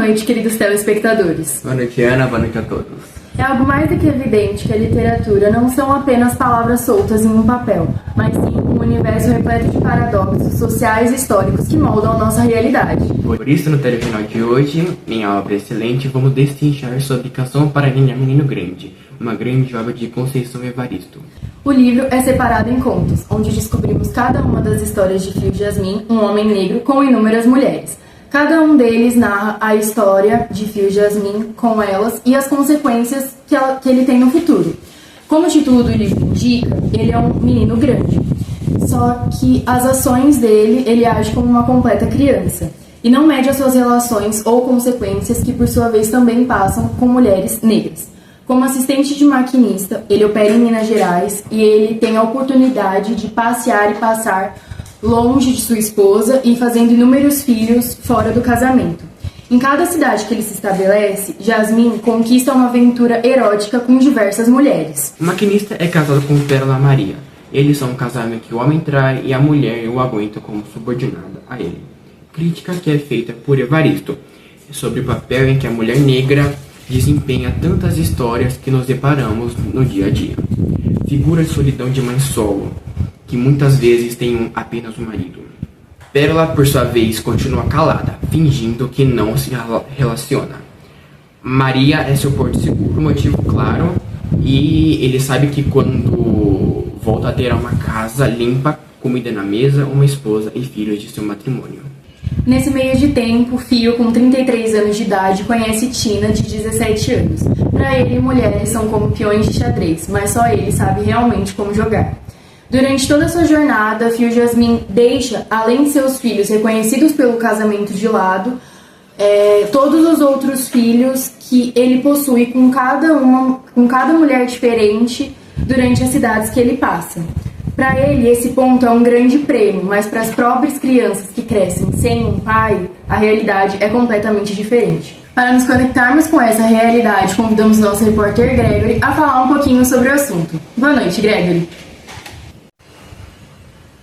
noite, queridos telespectadores. Boa noite, Ana. Boa noite a todos. É algo mais do que evidente que a literatura não são apenas palavras soltas em um papel, mas sim um universo repleto de paradoxos sociais e históricos que moldam a nossa realidade. Por isso, no telejornal de hoje, em obra excelente, vamos destrinchar sobre Canção para Ninar Menino Grande, uma grande obra de Conceição Evaristo. O livro é separado em contos, onde descobrimos cada uma das histórias de Fio Jasmin, um homem negro com inúmeras mulheres. Cada um deles narra a história de Fio Jasmin com elas e as consequências que ele tem no futuro. Como o título do livro indica, ele é um menino grande. Só que as ações dele, ele age como uma completa criança. E não mede as suas relações ou consequências que, por sua vez, também passam com mulheres negras. Como assistente de maquinista, ele opera em Minas Gerais e ele tem a oportunidade de passear e passar longe de sua esposa e fazendo inúmeros filhos fora do casamento. Em cada cidade que ele se estabelece, Jasmin conquista uma aventura erótica com diversas mulheres. O maquinista é casado com Pérola Maria. Eles são um casal em que o homem trai e a mulher o aguenta como subordinada a ele. Crítica que é feita por Evaristo sobre o papel em que a mulher negra desempenha tantas histórias que nos deparamos no dia a dia. Figura de solidão de mãe solo, que muitas vezes tem apenas um marido. Pérola, por sua vez, continua calada, fingindo que não se relaciona. Maria é seu porto seguro, por motivo claro, e ele sabe que quando volta a ter uma casa limpa, comida na mesa, uma esposa e filhos de seu matrimônio. Nesse meio de tempo, Fio, com 33 anos de idade, conhece Tina, de 17 anos. Para ele, mulheres são como peões de xadrez, mas só ele sabe realmente como jogar. Durante toda a sua jornada, Fio Jasmin deixa, além de seus filhos reconhecidos pelo casamento de lado, todos os outros filhos que ele possui com cada mulher diferente durante as cidades que ele passa. Para ele, esse ponto é um grande prêmio, mas para as próprias crianças que crescem sem um pai, a realidade é completamente diferente. Para nos conectarmos com essa realidade, convidamos nosso repórter Gregory a falar um pouquinho sobre o assunto. Boa noite, Gregory.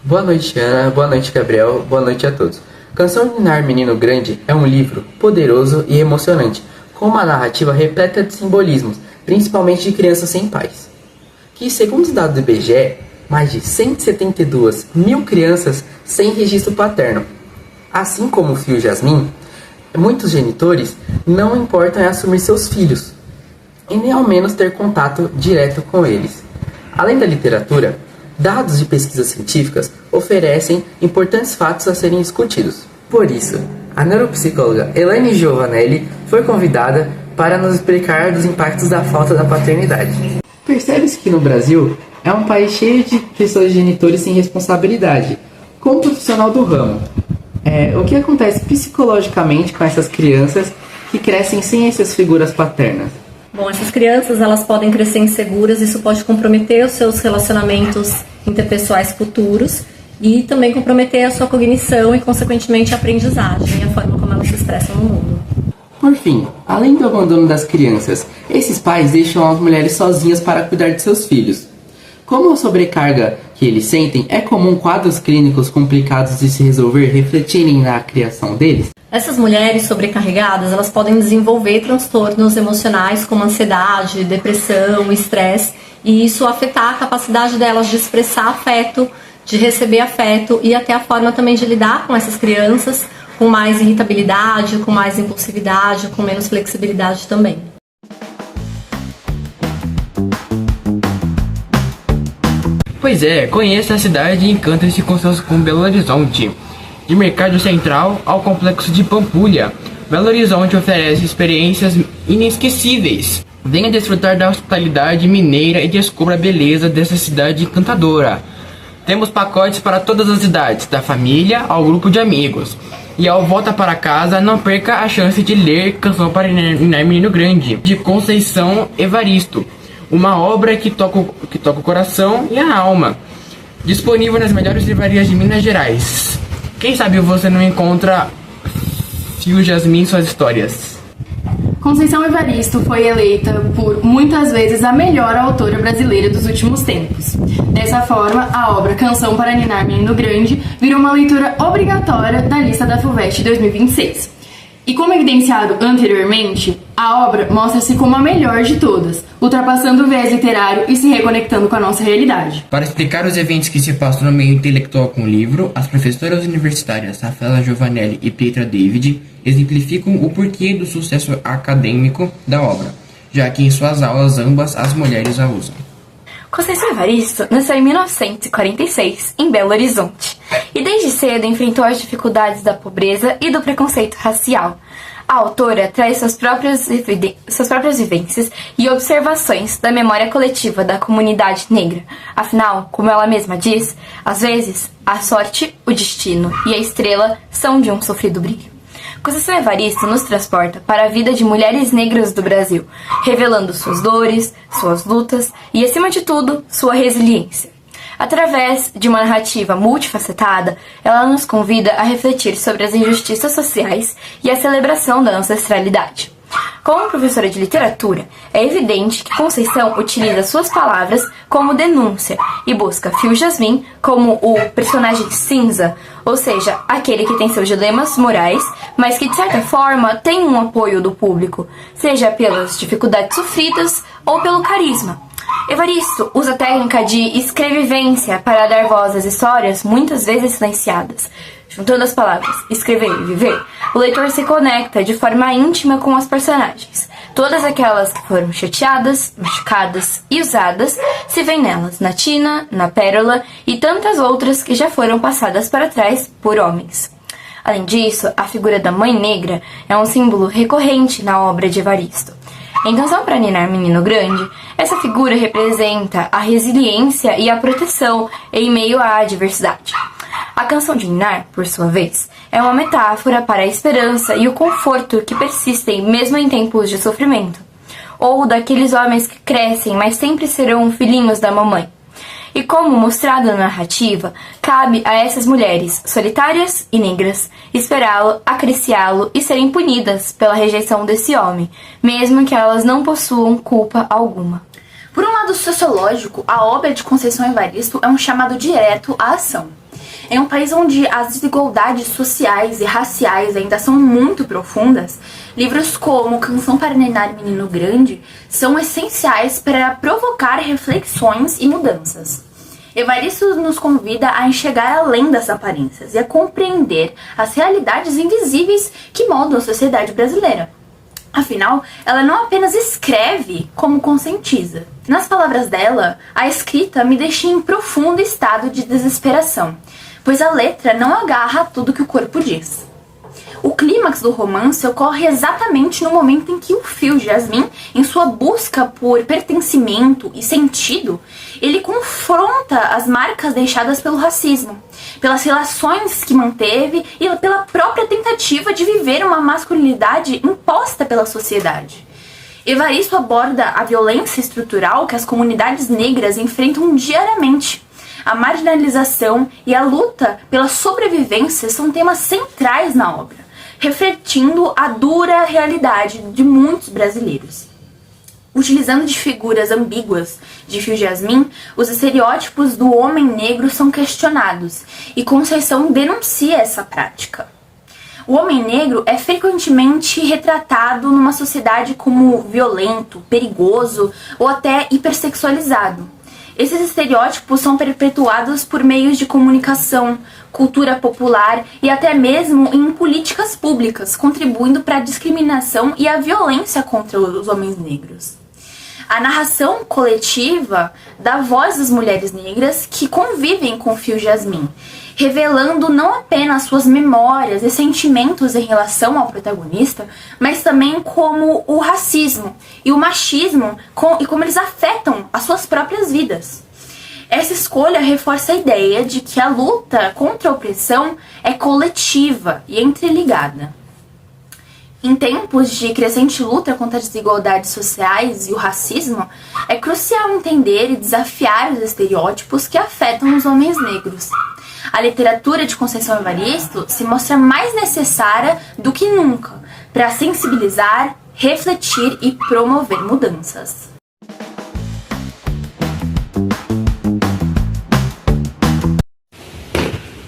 Boa noite, Ana. Boa noite, Gabriel. Boa noite a todos. Canção de Ninar Menino Grande é um livro poderoso e emocionante, com uma narrativa repleta de simbolismos, principalmente de crianças sem pais. Que, segundo os dados do IBGE, mais de 172 mil crianças sem registro paterno. Assim como o Fio Jasmin, muitos genitores não importam em assumir seus filhos, e nem ao menos ter contato direto com eles. Além da literatura, dados de pesquisas científicas oferecem importantes fatos a serem discutidos. Por isso, a neuropsicóloga Elaine Giovanelli foi convidada para nos explicar dos impactos da falta da paternidade. Percebe-se que no Brasil é um país cheio de pessoas genitores sem responsabilidade. Como profissional do ramo, o que acontece psicologicamente com essas crianças que crescem sem essas figuras paternas? Bom, essas crianças elas podem crescer inseguras, isso pode comprometer os seus relacionamentos interpessoais futuros e também comprometer a sua cognição e, consequentemente, a aprendizagem e a forma como elas se expressam no mundo. Por fim, além do abandono das crianças, esses pais deixam as mulheres sozinhas para cuidar de seus filhos. Como a sobrecarga que eles sentem é comum quadros clínicos complicados de se resolver refletirem na criação deles? Essas mulheres sobrecarregadas, elas podem desenvolver transtornos emocionais como ansiedade, depressão, estresse, e isso afetar a capacidade delas de expressar afeto, de receber afeto e até a forma também de lidar com essas crianças, com mais irritabilidade, com mais impulsividade, com menos flexibilidade também. Pois é, conheça a cidade e encanta-se com Belo Horizonte. De Mercado Central ao Complexo de Pampulha, Belo Horizonte oferece experiências inesquecíveis. Venha desfrutar da hospitalidade mineira e descubra a beleza dessa cidade encantadora. Temos pacotes para todas as idades, da família ao grupo de amigos. E ao volta para casa, não perca a chance de ler Canção para Ninar Menino Grande, de Conceição Evaristo. Uma obra que toca o coração e a alma. Disponível nas melhores livrarias de Minas Gerais. Quem sabe você não encontra Fio Jasmin em suas histórias. Conceição Evaristo foi eleita por muitas vezes a melhor autora brasileira dos últimos tempos. Dessa forma, a obra Canção para Ninar Menino Grande virou uma leitura obrigatória da lista da FUVEST 2026. E como evidenciado anteriormente, a obra mostra-se como a melhor de todas, ultrapassando o viés literário e se reconectando com a nossa realidade. Para explicar os eventos que se passam no meio intelectual com o livro, as professoras universitárias Rafaela Giovanelli e Pietra David exemplificam o porquê do sucesso acadêmico da obra, já que em suas aulas ambas as mulheres a usam. Conceição Evaristo nasceu em 1946, em Belo Horizonte, e desde cedo enfrentou as dificuldades da pobreza e do preconceito racial. A autora traz suas próprias vivências e observações da memória coletiva da comunidade negra. Afinal, como ela mesma diz, às vezes, a sorte, o destino e a estrela são de um sofrido brilho. Conceição Evaristo nos transporta para a vida de mulheres negras do Brasil, revelando suas dores, suas lutas e, acima de tudo, sua resiliência. Através de uma narrativa multifacetada, ela nos convida a refletir sobre as injustiças sociais e a celebração da ancestralidade. Como professora de literatura, é evidente que Conceição utiliza suas palavras como denúncia e busca Fio Jasmin como o personagem cinza, ou seja, aquele que tem seus dilemas morais, mas que de certa forma tem um apoio do público, seja pelas dificuldades sofridas ou pelo carisma. Evaristo usa a técnica de escrevivência para dar voz às histórias muitas vezes silenciadas. Juntando as palavras escrever e viver, o leitor se conecta de forma íntima com as personagens. Todas aquelas que foram chateadas, machucadas e usadas se veem nelas, na Tina, na Pérola e tantas outras que já foram passadas para trás por homens. Além disso, a figura da mãe negra é um símbolo recorrente na obra de Evaristo. Em Canção para Ninar Menino Grande, essa figura representa a resiliência e a proteção em meio à adversidade. A canção de Ninar, por sua vez, é uma metáfora para a esperança e o conforto que persistem mesmo em tempos de sofrimento, ou daqueles homens que crescem, mas sempre serão filhinhos da mamãe. E como mostrado na narrativa, cabe a essas mulheres, solitárias e negras, esperá-lo, acariciá-lo e serem punidas pela rejeição desse homem, mesmo que elas não possuam culpa alguma. Por um lado sociológico, a obra de Conceição Evaristo é um chamado direto à ação. Em um país onde as desigualdades sociais e raciais ainda são muito profundas, livros como Canção para Ninar Menino Grande são essenciais para provocar reflexões e mudanças. Evaristo nos convida a enxergar além das aparências e a compreender as realidades invisíveis que moldam a sociedade brasileira. Afinal, ela não apenas escreve, como conscientiza. Nas palavras dela, a escrita me deixa em profundo estado de desesperação, pois a letra não agarra tudo que o corpo diz. O clímax do romance ocorre exatamente no momento em que o Fio Jasmin, em sua busca por pertencimento e sentido, ele confronta as marcas deixadas pelo racismo, pelas relações que manteve e pela própria tentativa de viver uma masculinidade imposta pela sociedade. Evaristo aborda a violência estrutural que as comunidades negras enfrentam diariamente. A marginalização e a luta pela sobrevivência são temas centrais na obra, refletindo a dura realidade de muitos brasileiros. Utilizando de figuras ambíguas de Fio Jasmin, os estereótipos do homem negro são questionados, e Conceição denuncia essa prática. O homem negro é frequentemente retratado numa sociedade como violento, perigoso ou até hipersexualizado. Esses estereótipos são perpetuados por meios de comunicação, cultura popular e até mesmo em políticas públicas, contribuindo para a discriminação e a violência contra os homens negros. A narração coletiva dá voz às mulheres negras que convivem com Fio Jasmin, revelando não apenas suas memórias e sentimentos em relação ao protagonista, mas também como o racismo e o machismo e como eles afetam as suas próprias vidas. Essa escolha reforça a ideia de que a luta contra a opressão é coletiva e interligada. Em tempos de crescente luta contra as desigualdades sociais e o racismo, é crucial entender e desafiar os estereótipos que afetam os homens negros. A literatura de Conceição Evaristo se mostra mais necessária do que nunca para sensibilizar, refletir e promover mudanças.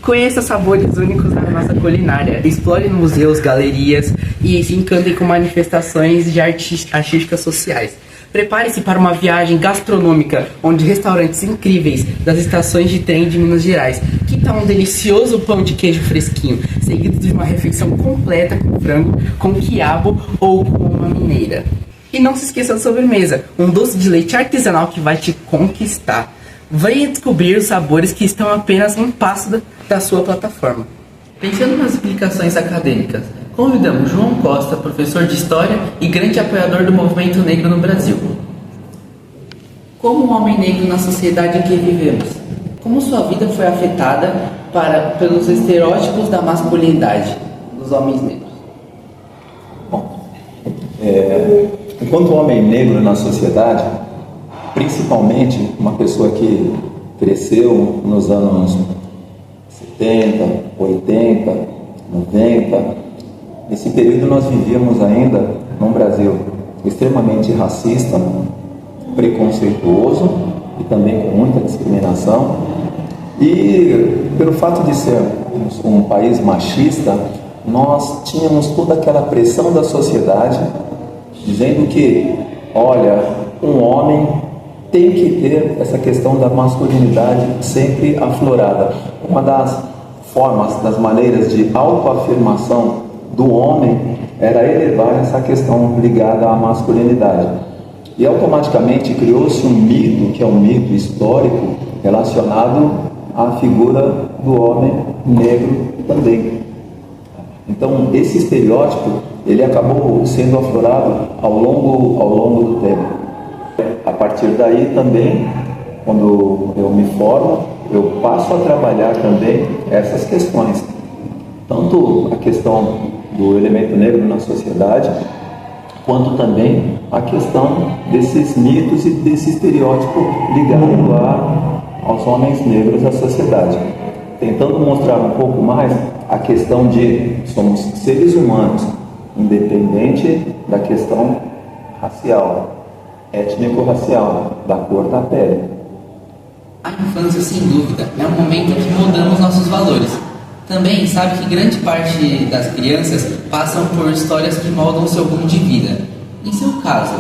Conheça sabores únicos da nossa culinária. Explore museus, galerias e se encantem com manifestações de artísticas sociais. Prepare-se para uma viagem gastronômica, onde restaurantes incríveis das estações de trem de Minas Gerais. Que tal um delicioso pão de queijo fresquinho, seguido de uma refeição completa com frango, com quiabo ou com uma mineira. E não se esqueça da sobremesa, um doce de leite artesanal que vai te conquistar. Venha descobrir os sabores que estão apenas a um passo da sua plataforma. Pensando nas implicações acadêmicas, convidamos João Costa, professor de História e grande apoiador do movimento negro no Brasil. Como um homem negro na sociedade em que vivemos? Como sua vida foi afetada pelos estereótipos da masculinidade dos homens negros? Bom, enquanto homem negro na sociedade, principalmente uma pessoa que cresceu nos anos 70, 80, 90, nesse período nós vivíamos ainda num Brasil extremamente racista, preconceituoso e também com muita discriminação. E pelo fato de sermos um país machista, nós tínhamos toda aquela pressão da sociedade dizendo que, olha, um homem tem que ter essa questão da masculinidade sempre aflorada. Uma das formas, das maneiras de autoafirmação do homem era elevar essa questão ligada à masculinidade. E automaticamente criou-se um mito, que é um mito histórico, relacionado à figura do homem negro também. Então, esse estereótipo, ele acabou sendo aflorado ao longo do tempo. A partir daí também, quando eu me formo, eu passo a trabalhar também essas questões. Tanto a questão do elemento negro na sociedade, quanto também a questão desses mitos e desse estereótipo ligado aos homens negros da sociedade. Tentando mostrar um pouco mais a questão de somos seres humanos, independente da questão racial, étnico-racial, da cor da pele. A infância, sem dúvida, é um momento em que moldamos nossos valores. Também sabe que grande parte das crianças passam por histórias que moldam seu rumo de vida. Em seu caso,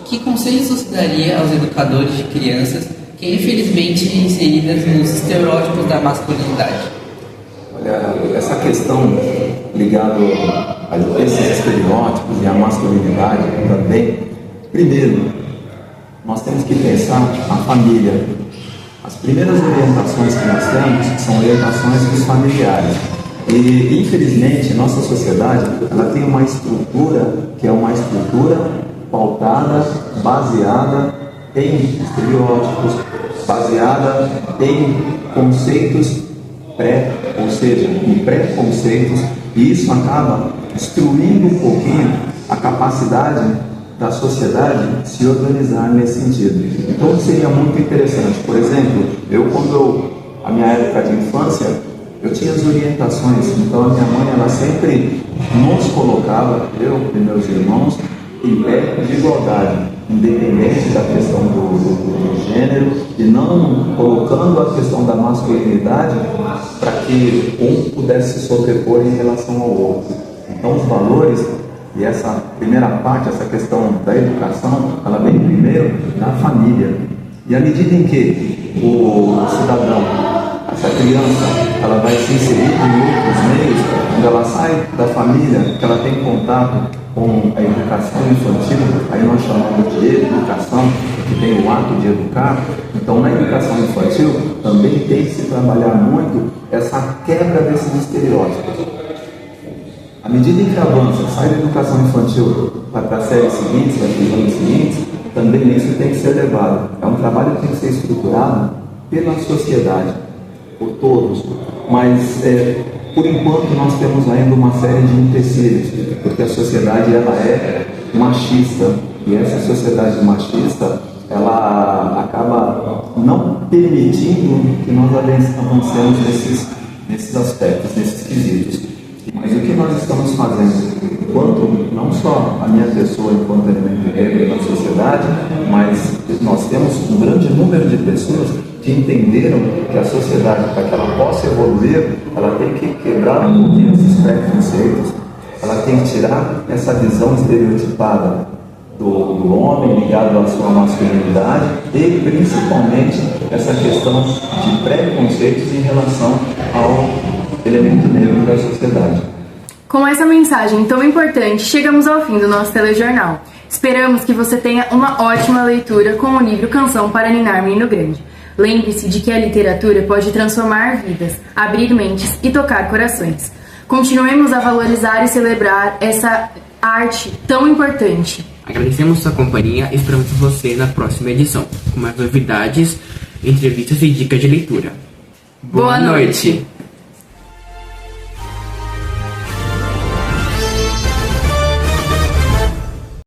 que conselhos você daria aos educadores de crianças que infelizmente inseridas nos estereótipos da masculinidade? Olha, essa questão ligada a esses estereótipos e à masculinidade também, primeiro, nós temos que pensar a família. As primeiras orientações que nós temos são orientações dos familiares. E, infelizmente, nossa sociedade ela tem uma estrutura que é uma estrutura pautada, baseada em estereótipos, baseada em conceitos ou seja, em preconceitos, e isso acaba destruindo um pouquinho a capacidade da sociedade se organizar nesse sentido. Então seria muito interessante, por exemplo, a minha época de infância, eu tinha as orientações, então a minha mãe ela sempre nos colocava, eu e meus irmãos, em pé de igualdade, independente da questão do gênero, e não colocando a questão da masculinidade para que um pudesse se sobrepor em relação ao outro. Então os valores e essa primeira parte, essa questão da educação, ela vem primeiro da família. E à medida em que o cidadão, essa criança, ela vai se inserir em outros meios, quando ela sai da família, que ela tem contato com a educação infantil, aí nós chamamos de educação, que tem o ato de educar. Então, na educação infantil, também tem que se trabalhar muito essa quebra desses estereótipos. À medida em que avança, sai da educação infantil para as séries seguintes, para os anos seguintes, também isso tem que ser levado. É um trabalho que tem que ser estruturado pela sociedade, por todos. Mas, por enquanto, nós temos ainda uma série de empecilhos, porque a sociedade ela é machista. E essa sociedade machista, ela acaba não permitindo que nós avancemos nesses aspectos, nesses quesitos. Mas o que nós estamos fazendo, enquanto não só a minha pessoa enquanto elemento negro na sociedade, mas nós temos um grande número de pessoas que entenderam que a sociedade, para que ela possa evoluir, ela tem que quebrar um pouquinho esses preconceitos, ela tem que tirar essa visão estereotipada do homem ligado à sua masculinidade e principalmente essa questão de preconceitos em relação ao elemento negro da sociedade. Com essa mensagem tão importante, chegamos ao fim do nosso telejornal. Esperamos que você tenha uma ótima leitura com o livro Canção para Ninar Menino Grande. Lembre-se de que a literatura pode transformar vidas, abrir mentes e tocar corações. Continuemos a valorizar e celebrar essa arte tão importante. Agradecemos sua companhia e esperamos você na próxima edição, com mais novidades, entrevistas e dicas de leitura. Boa noite.